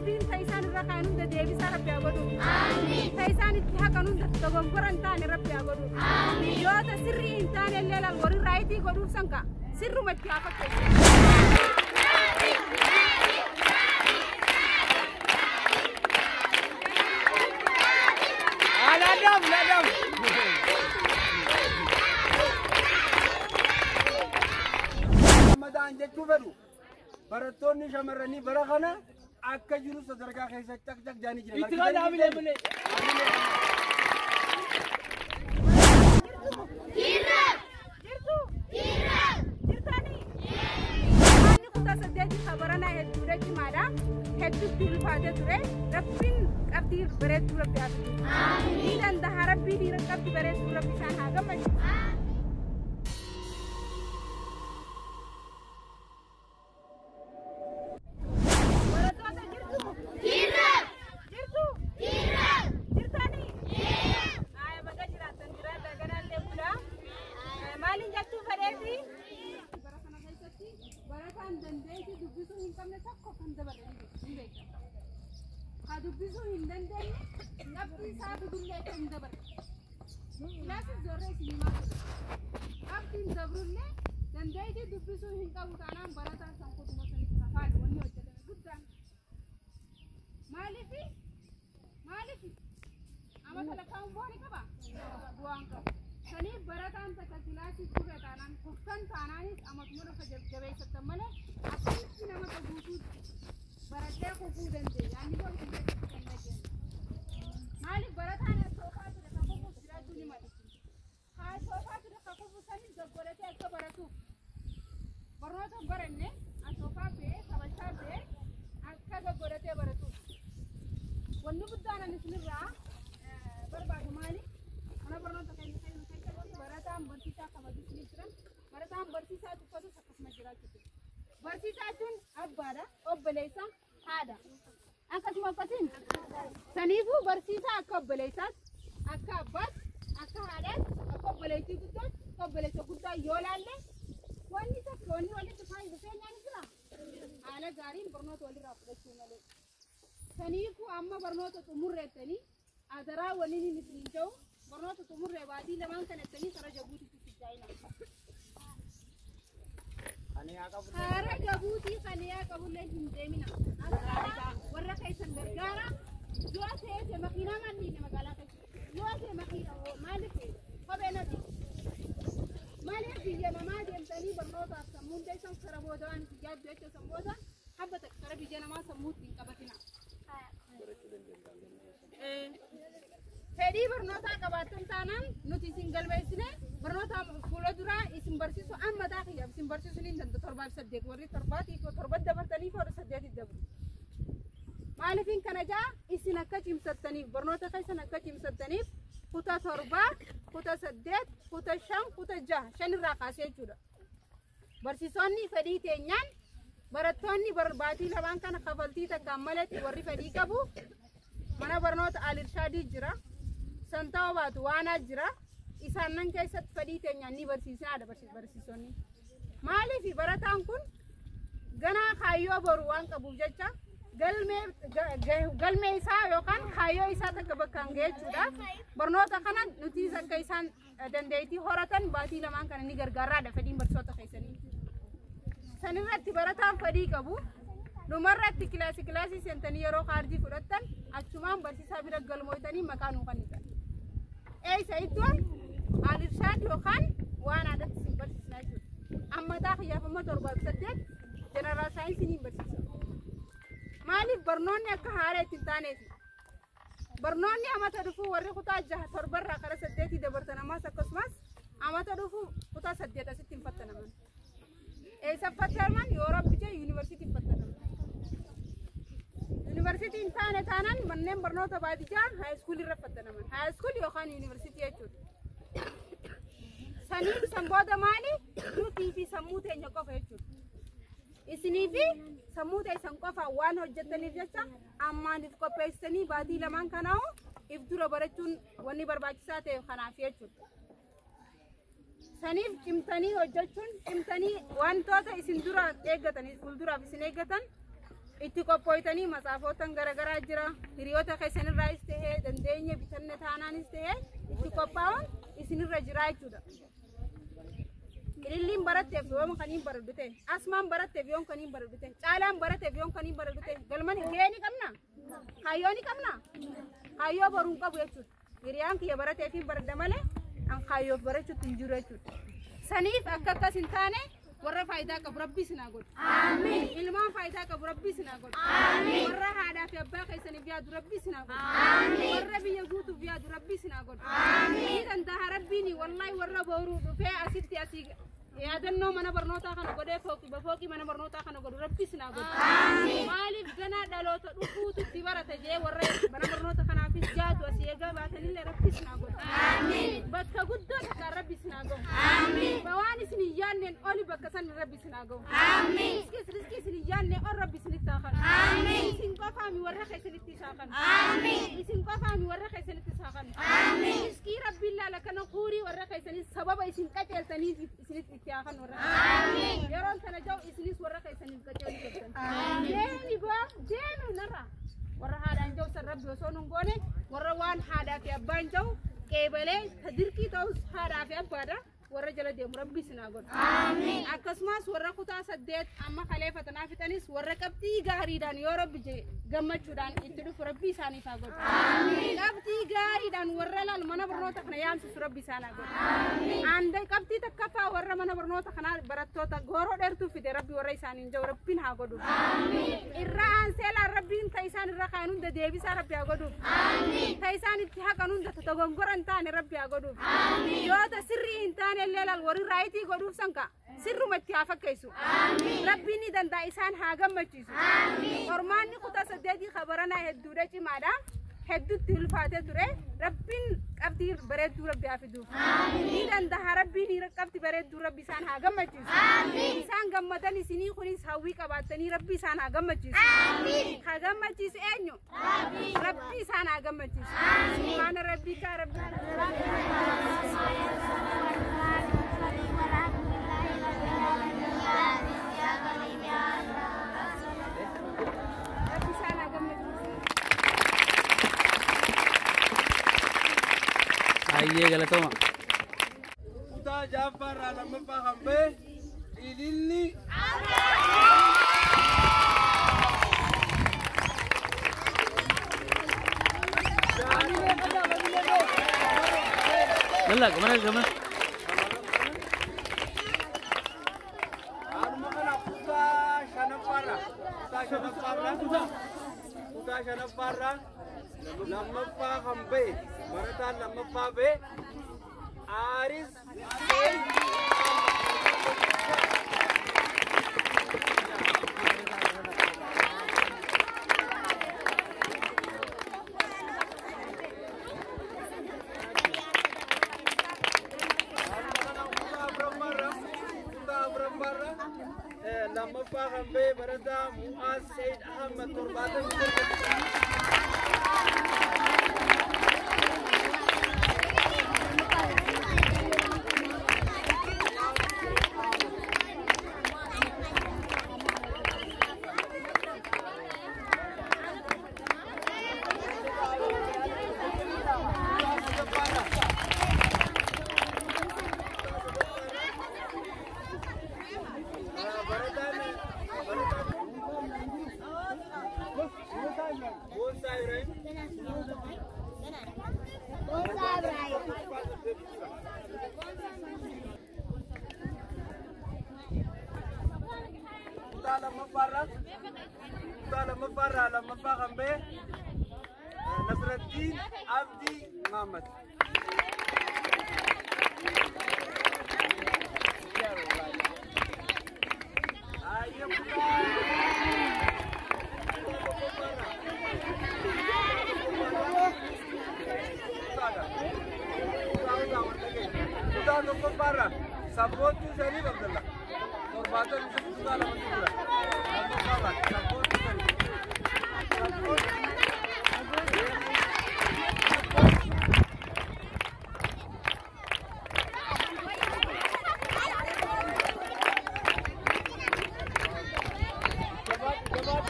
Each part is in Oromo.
ربين تيسان الرقانون ده ديبسا ربي أقولو آمين تيسان اتحقنون ده تغنقرن تاني ربي أقولو آمين يوتا سري انتان الليلة الوري رايتي قدو سنكا سر مجافك لا رمضان جتو بدو براتوني شمرني برخنا أكجلو صدركا خيسة تك تك جاني جري إتقال عامل عمله خبرنا هدورة كمادا هدو كل فاده دورة ربين كابتير بريد دورة بياتو آمين إذا ده ربي دي ركابتي بريد دورة بيسان هاجم ماشي Kadubisu hindan deni, nabi sabu dunia tenda ber. Nasi zorre sinima. Abdin zabrulle, dan jadi dubisu hinka utanam baratan sangkut masan kafal wani ojo dengan gudan. Malifi, amat salah kaum buani kaba, buang kab. Sani baratan takakilasi kuda tanam, kukan tananis amat mula fajar jabai setemane, apa sih nama tabutu? Baratnya kuku dan deh, yang itu harus dilakukan lagi. Malik baratnya sofa sudah kamu sudah tuh nih malik. Hai sofa sudah kamu bukan ini jauh baratnya ke baratu. Barat baratnya, sofa be, sama be, agak baratnya baratu. Wanita bukan anak sendiri, berbagi malik. Mana pernah tak kayak baratnya bersisa sama di sini kan? Baratnya bersisa itu pasti sakas majirat itu. Bersisa itu apa ada? Obelesa ada. Angkat cuma pasin. Sanifu bersisa obelesa, akabat, akahadat, obelesa itu tuh, obelesa kita yolande. Wanita tuh saya nyanyi lah. Ala garin pernah tuh ada rapat cuma le. Sanifu amma pernah tuh umur reteni, adara wanita ini pinjau, pernah tuh umur rebadi lemang kan reteni cara jabuti tuh sijai nak. Hara gabuti kania kabulle hindemina. Warra kaisan gargara. Jua se makina mandi ne magala kai. Jua se makina malike. Kabena di. Malike ya mama dem tani barnota samun dai san karabo da an tijab da ta samoda habata karabi jana ma samut din kabatina. Fedi barnota kabatun tanan nuti single baisine barnota fulo dura isim barsisu amma daqiya isim barsisu lindan torbab saddeq wari torbati ko torbad dabartani ko saddeqi dabru malifin kanaja isina kachim sattani barnota kaisana kachim sattani kuta torba kuta saddeq kuta sham kuta jah shan raqase juda barsisonni fedi tenyan baratonni barbati laban kana khafalti takammalati wari fedi kabu mana barnota alirshadi jira santawa batu wana jira isaan nan keessatti fedhii teenya ni barsiisaa ada barsiisonni maaliif barataan kun ganaa kaayyoo boru waan qabuuf jecha galmee isaa yookaan kaayyoo isaa takka bakkaan geechuudhaaf barnoota kana nuti akka isaan dandeettii horatan baatii lamaan kana ni gargaaraadha fedhiin barsiisota keessanii sanirratti barataan fedhii qabu dhumarratti kilaasii seentanii yeroo kaardii fudhattan achumaan barsiisaa bira galmooytanii maqaa nuu kennitan eeysa iddoon alirshad yookaan waan aadatti sin barsiisnaa jechuudha amma taa xiyyaafama torbaaf saddeet jeneraal saayinsii ni barsiisa maaliif barnoonni akka haala ittiin taaneeti barnoonni amata dhufuu warri kutaa jaha torbarraa kara saddeetii dabartanamas akkasumas amata dhufuu kutaa saddeet asitti hin fattanaman eessa fattanaman yoo rabbi jee yuunivarsiitii hin fattanaman University in Tana Tanan, my name Barnota Badijan, high school Rafatanaman, high school Yohan University. Sani Samboda Mani, two TV Samute and Yokofa. Isinivi, Samute Sankofa, one of Jetanivata, a man if Copestani, Badila Mancanao, if Durabaratun, one never Baksate, Hanafiatu. Sanif Chimtani or Jachun, Chimtani, one daughter is in Dura, Egatan is Kuldura, is in Egatan. itti qophoytanii matsaafotan garagaraa jira hiriyoota keessanirraas ta'ee dandeenya bitanne taanaanis ta'ee itti qophaa'uun isinirra jira jechuudha. Ililliin baratteef yoom kaniin baradhu ta'e asmaan baratteef yoom kaniin baradhu ta'e caalaan baratteef yoom kaniin baradhu ta'e galman gahee ni qabna kaayyoo ni qabna kaayyoo baruu hin qabu jechuudha. Hiriyaan kiyya barateef hin baradda malee an kaayyoof barachuutti hin jiru jechuudha. Saniif akka akkas hin taane warra faayidaa qabu rabbi sinaa godhu. Amiin. Ilmaan faayidaa qabu rabbi sinaa godhu. Amiin. Warra haadhaa fi abbaa keessaniif yaadu rabbi sinaa godhu. Amiin. Warra biyya guutuuf yaadu rabbi sinaa godhu. Amiin. Danda'a rabbiin wallahi warra booruu dhufee asitti asii yaadannoo mana barnootaa kana godhee fooqii mana barnootaa kana godhu rabbi sinaa godhu. Amiin. Maaliif ganaa dhaloota dhufuutu itti barata jee warra mana barnoota kanaafis jaadu asii eegaa baatanillee rabbi sinaa godhu. Amiin. Bakka guddoo takkaan rabbi sinaa godhu. Amiin. Bawaan isin yaanneen oli bakka san rabbi sinaa godhu. Amiin. Riski isin yaanneen ol rabbi isinitti haa kanu. Amiin. Isin qofaami warra keessanitti isaa kanu. Amiin. Isin qofaami warra keessanitti isaa kanu. Amiin. Riskii rabbiin laala kana kuurii warra keessanii sababa isin qaceeltaniif isinitti itti haa kanu. Amiin. Yeroon sana jau isinis warra keessaniif qaceeluu qabdan. Amiin. Deemi narra warra haadhaan jau san rabbi osoo nun goone warra waan haadhaa fi abbaan jau qeebalee tadirqii ta'us haadhaa fi abbaadha. warra jala deemu rabbi sinaa godhu. Amiin. Akkasumas warra kutaa 8 amma kaleeffatanaa fixanis warra qabxii gaariidhaan yoo rabbi gammachuudhaan itti dhufu rabbi isaaniif haa godhu. Amiin. Qabxii gaariidhaan warra laal mana barnoota kana yaamsisu rabbi isaanii haa godhu. Amiin. Ande qabxii takkaffaa warra mana barnoota kana barattoota gooroo dheertuu fide rabbi warra isaaniin jau rabbiin haa godhu. Amiin. Irra aanseelaan rabbiin ta isaan irra kaan hunda deebisaa rabbi haa godhu. Amiin. Ta isaan itti haqan hunda dogongoran taane rabbi haa godhu. Amiin. Yoo ta sirrii hin taane الليل وري رايتي قدوف سنكا سر متيا فكيسو ربي ني دندا إسان هاجم مجلسو أرماني قطع سدادي خبرنا هدورة جمادا هدو تلفاتة دورة ربين قبضي بريد دورة بيافدو ني دندا ربي ني ركبتي بريد دورة بيسان هاجم مجلسو إسان جمدان سني خوني سوي كباتني ربي إسان هاجم مجلسو هاجم مجلسو إنيو ربي إسان هاجم مجلسو سبحان ربي كربي Aye galatoma. Uta Jafar alam paham be ililli. Lala kemana kemana? Uta Shanafara lama paham be Marata lama pabe Aris lama paham be Marata Muaz Said Ahmad Turbatan lama paham be Nasruddin Abdi Muhammad. Support to Sani Abdullah. Turbatan sudah lama sudah. Support to Sani.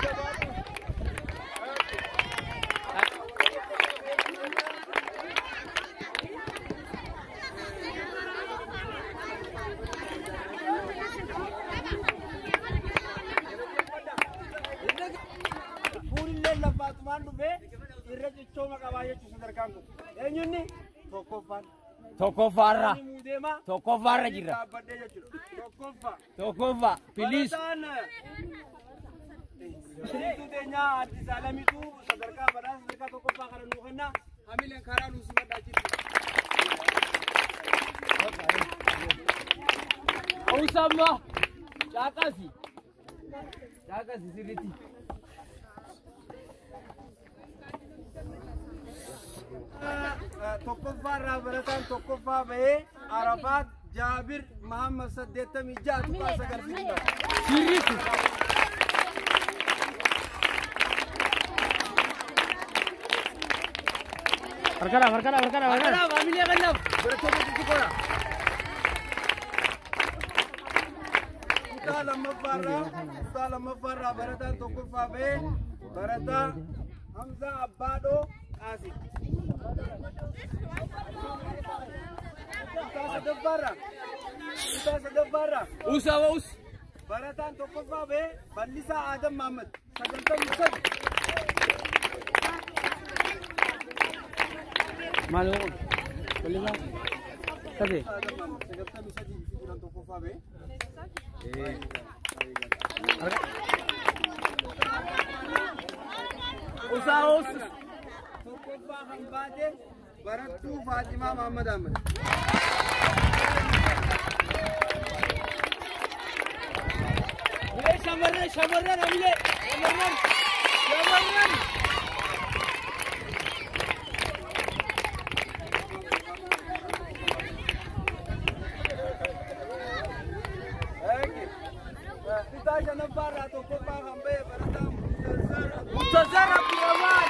Jawab. lafaatumaan dhufee irra jechooma qabaa jechuun sadarkaan kun. Eenyunni tokkoffaan. Tokkoffaarra. Muudeemaa. Tokkoffaarra jirra. Dhaabbadhee jechuudha. Tokkoffaa. Tokkoffa. Piliis. Shiriituu teenyaa Addis Alamiitu sadarkaa badhaasa sadarkaa tokkoffaa kana nuu kennaa. Hamileen karaa nuu simadhaa jirti. Usama. Caaqasi. Caaqasi sirriitti. tokkoffaarraa barataan tokkoffaa bahee Arafaat Jaabir Muhammad 86 tuqaa sagalfidha. Sirriitti. Harkana. Familia kanaaf. Barattoota xixiqqoodha. Kutaa lammaffaarraa barataan tokkoffaa bahee barataa Hamzaa Abbaadhoo Qaasi. Kutaa sadaffaarraa Usama us. barataan tokkoffaa bahee Ballisaa Adam Muhammad 93. Malu. Boleh Tapi. Usaus. Tokkoffaa kan baate barattuu Faatimaa Muhammad Ahmad. Shamarran Amile. Shamarran. Kutaa shanaffaarraa tokkoffaa kan bahe barataa Muntazar Abdurrahman.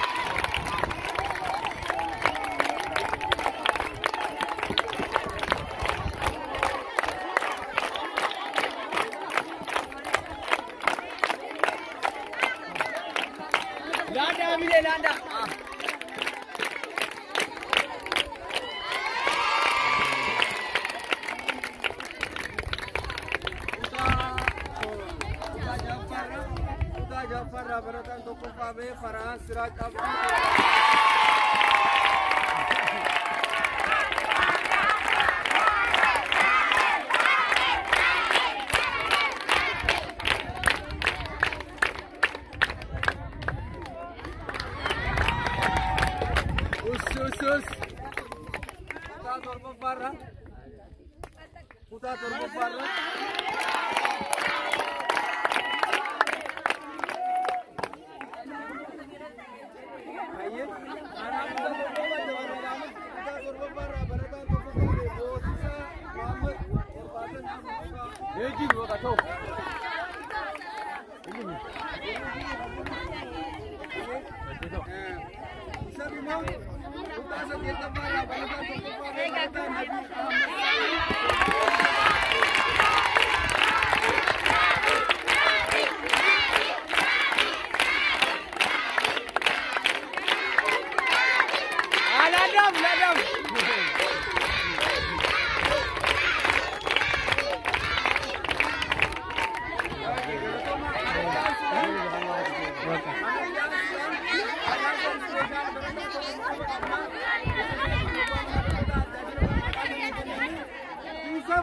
Landa Amile landa. Jaffarraa barataan tokkoffaa bahee Farhaan Siraaj Abduu. Kutaa torbaffaarraa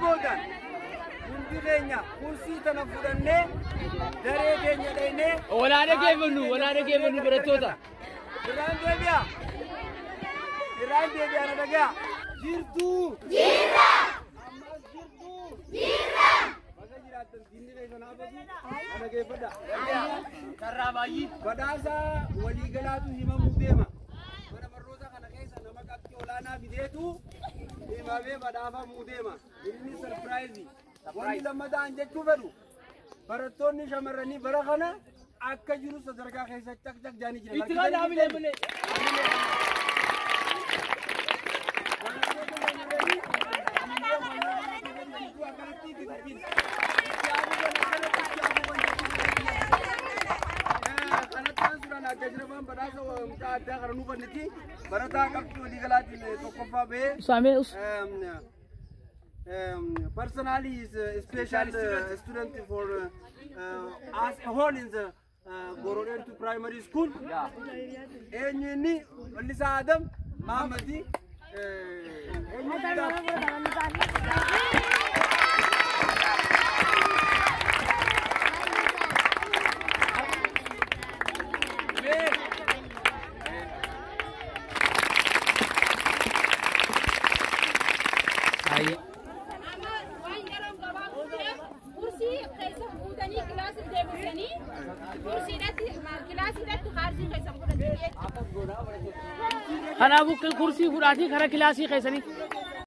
boodan hundi keenya kursii tana fudhannee daree keenya dhaynee walaana geeffannu barattoota. Irraan deebi'a na dhagaa. Jirtuu. Jirra. Ammas jirtuu. Jirra. Bakka jiraattan diinni keessan haabatu ana geeffadha. Karraa baay'ee. Badhaasa waliigalaatu himamuu deema. Mana barnoota kana keessa nama qabxii olaanaa fideetu himamee badhaafamuu deema. Inni sarpiraayizii. Wanti lammataan jechuu fedhu barattoonni shamarranii bara kana akka jiru sadarkaa keessa cak jaanii jira. Itti kan haamilee malee. Personally is a special student for as a whole in the Gorodeentu primary school. Eenyuunni Wallisaa Adam Mahammadi. خرابو كرسي فراتي خرا كلاسي خيسني